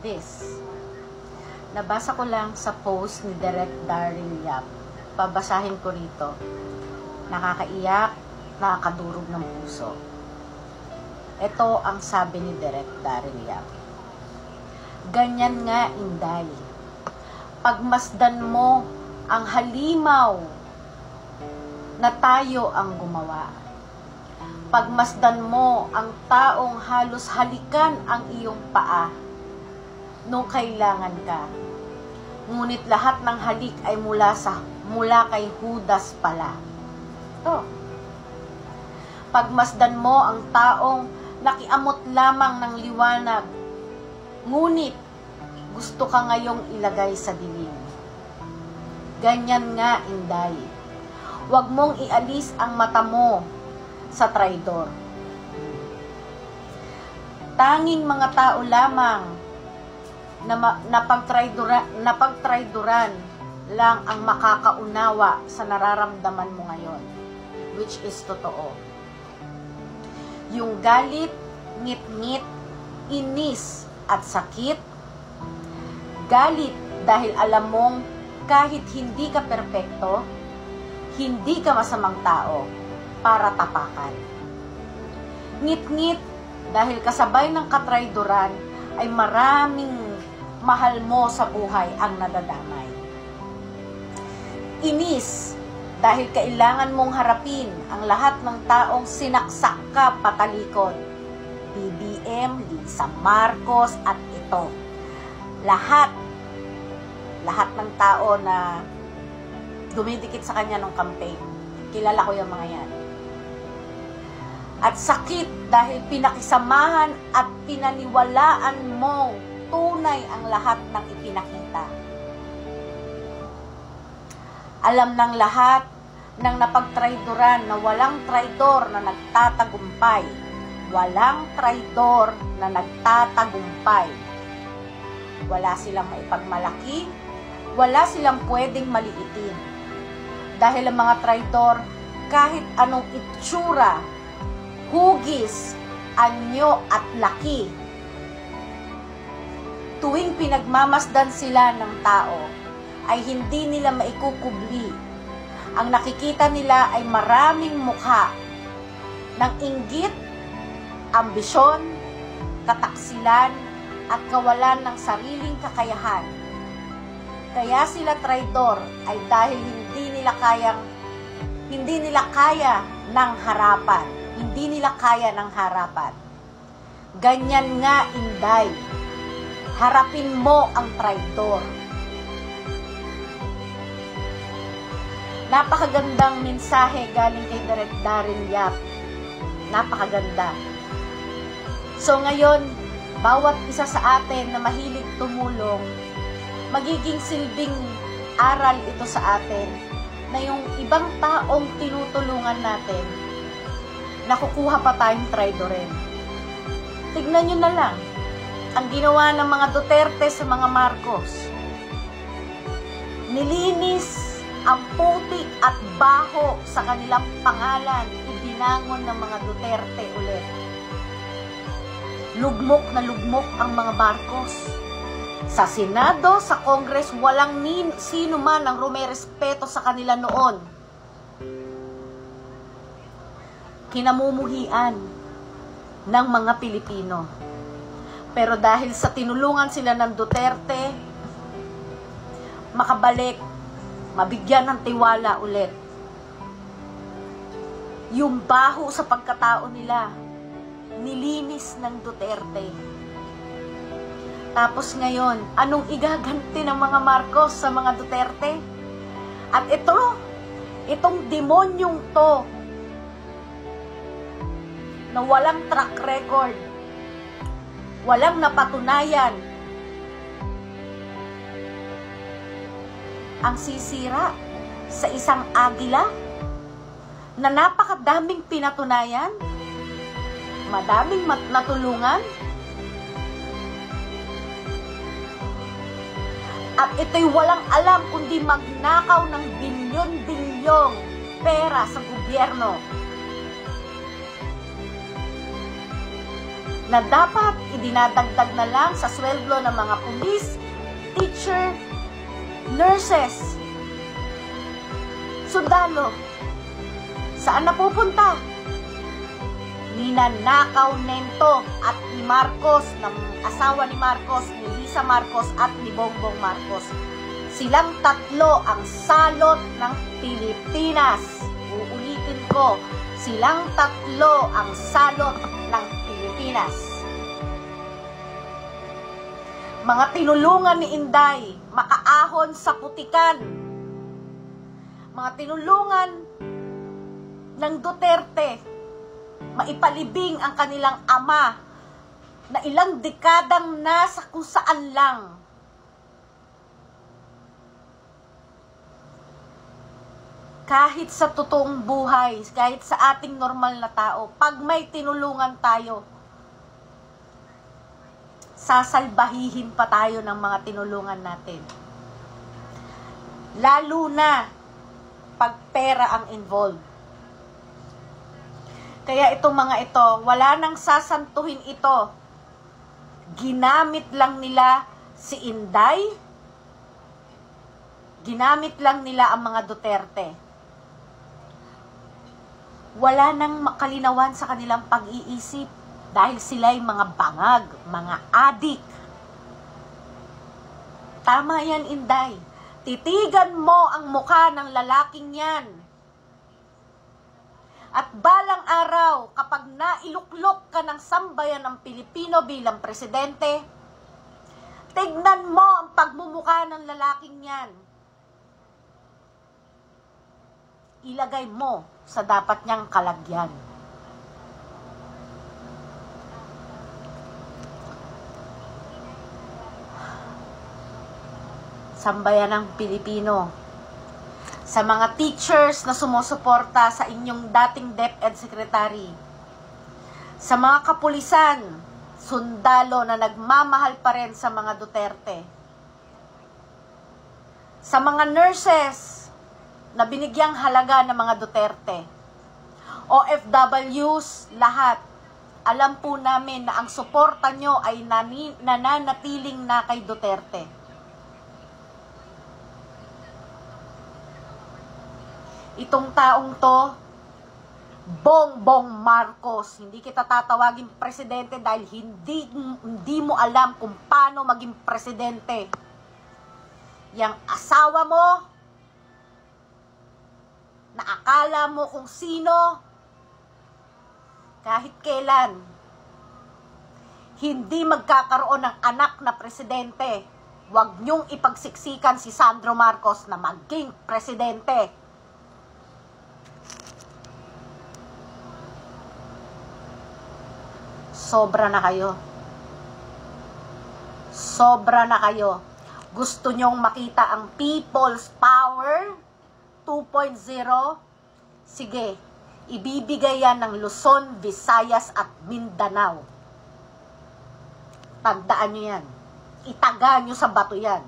this. Nabasa ko lang sa post ni Direk Daryl Yap. Pabasahin ko rito. Nakakaiyak, nakakadurog ng puso. Ito ang sabi ni Direk Daryl Yap. Ganyan nga, Inday. Pagmasdan mo ang halimaw na tayo ang gumawa. Pagmasdan mo ang taong halos halikan ang iyong paa nung kailangan ka. Ngunit lahat ng halik ay mula kay Judas pala. Ito. Pagmasdan mo ang taong nakiamot lamang ng liwanag, ngunit gusto ka ngayong ilagay sa dilim. Ganyan nga, Inday. Huwag mong ialis ang mata mo sa traidor. Tanging mga tao lamang na pagtraidoran lang ang makakaunawa sa nararamdaman mo ngayon, which is totoo. Yung galit, ngit-ngit, inis at sakit. Galit dahil alam mong kahit hindi ka perpekto, hindi ka masamang tao para tapakan. Ngit-ngit dahil kasabay ng katraidoran ay maraming mahal mo sa buhay ang nadadamay. Inis dahil kailangan mong harapin ang lahat ng taong sinaksak ka patalikod. BBM, Lisa Marcos at ito. Lahat ng tao na dumidikit sa kanya nung campaign. Kilala ko yung mga yan. At sakit dahil pinakisamahan at pinaniwalaan mong tunay ang lahat ng ipinakita. Alam ng lahat ng napagtraidoran na walang traidor na nagtatagumpay. Walang traidor na nagtatagumpay. Wala silang maipagmalaki, wala silang pwedeng maliitin. Dahil ang mga traidor, kahit anong itsura, hugis, anyo at laki, tuwing pinagmamasdan sila ng tao, ay hindi nila maikukubli. Ang nakikita nila ay maraming mukha ng inggit, ambisyon, kataksilan, at kawalan ng sariling kakayahan. Kaya sila traidor ay dahil hindi nila kaya ng harapan. Hindi nila kaya ng harapan. Ganyan nga, Inday. Harapin mo ang traidor. Napakagandang mensahe galing kay Direk Daryl Yap. Napakaganda. So ngayon, bawat isa sa atin na mahilig tumulong, magiging silbing aral ito sa atin na yung ibang taong tinutulungan natin, nakukuha pa tayong traidorin. Tignan nyo na lang ang ginawa ng mga Duterte sa mga Marcos. Nilinis ang putik at baho sa kanilang pangalan, ibinangon ng mga Duterte ulit. Lugmok na lugmok ang mga Marcos. Sa Senado, sa Congress, walang sino man ang rumerespeto sa kanila noon. Kinamumuhian ng mga Pilipino. Pero dahil sa tinulungan sila ng Duterte, makabalik, mabigyan ng tiwala ulit. Yung baho sa pagkatao nila, nilinis ng Duterte. Tapos ngayon, anong igaganti ng mga Marcos sa mga Duterte? At itong demonyong to, na walang track record, walang napatunayan, ang sisira sa isang agila na napakadaming pinatunayan, madaming natulungan, at ito'y walang alam kundi magnakaw ng bilyon-bilyong pera sa gobyerno. na dapat idinadagdag na lang sa sweldo ng mga pulis, teacher, nurses, sundalo. Saan napupunta? Ninanakaw nento at ni Marcos, ng asawa ni Marcos, ni Lisa Marcos at ni Bongbong Marcos. Silang tatlo ang salot ng Pilipinas. Uulitin ko, silang tatlo ang salot ng Pilipinas. Mga tinulungan ni Inday makaahon sa putikan. Mga tinulungan ng Duterte maipalibing ang kanilang ama na ilang dekadang nasa kung saan lang. Kahit sa totoong buhay, kahit sa ating normal na tao, pag may tinulungan tayo, sasalbahihin pa tayo ng mga tinulungan natin. Lalo na pag pera ang involved. Kaya itong mga ito, wala nang sasantuhin ito. Ginamit lang nila si Inday. Ginamit lang nila ang mga Duterte. Wala nang makalinawan sa kanilang pag-iisip dahil sila'y mga bangag, mga adik. Tama yan, Inday. Titigan mo ang mukha ng lalaking yan. At balang araw, kapag nailuklok ka ng sambayan ng Pilipino bilang presidente, tignan mo ang pagmumukha ng lalaking yan. Ilagay mo sa dapat niyang kalagyan. Sambayan ng Pilipino. Sa mga teachers na sumusuporta sa inyong dating DepEd Secretary, sa mga kapulisan, sundalo na nagmamahal pa rin sa mga Duterte, sa mga nurses na binigyang halaga ng mga Duterte, OFWs, lahat, alam po namin na ang suporta nyo ay nananatiling na kay Duterte. Itong taong to, Bongbong Marcos, hindi kita tatawagin presidente dahil hindi mo alam kung paano maging presidente. Yang asawa mo, na akala mo kung sino, kahit kailan, hindi magkakaroon ng anak na presidente. Huwag niyong ipagsiksikan si Sandro Marcos na maging presidente. Sobra na kayo. Sobra na kayo. Gusto nyong makita ang People's Power 2.0? Sige, ibibigay yan ng Luzon, Visayas at Mindanao. Tandaan nyo yan. Itaga nyo sa bato yan.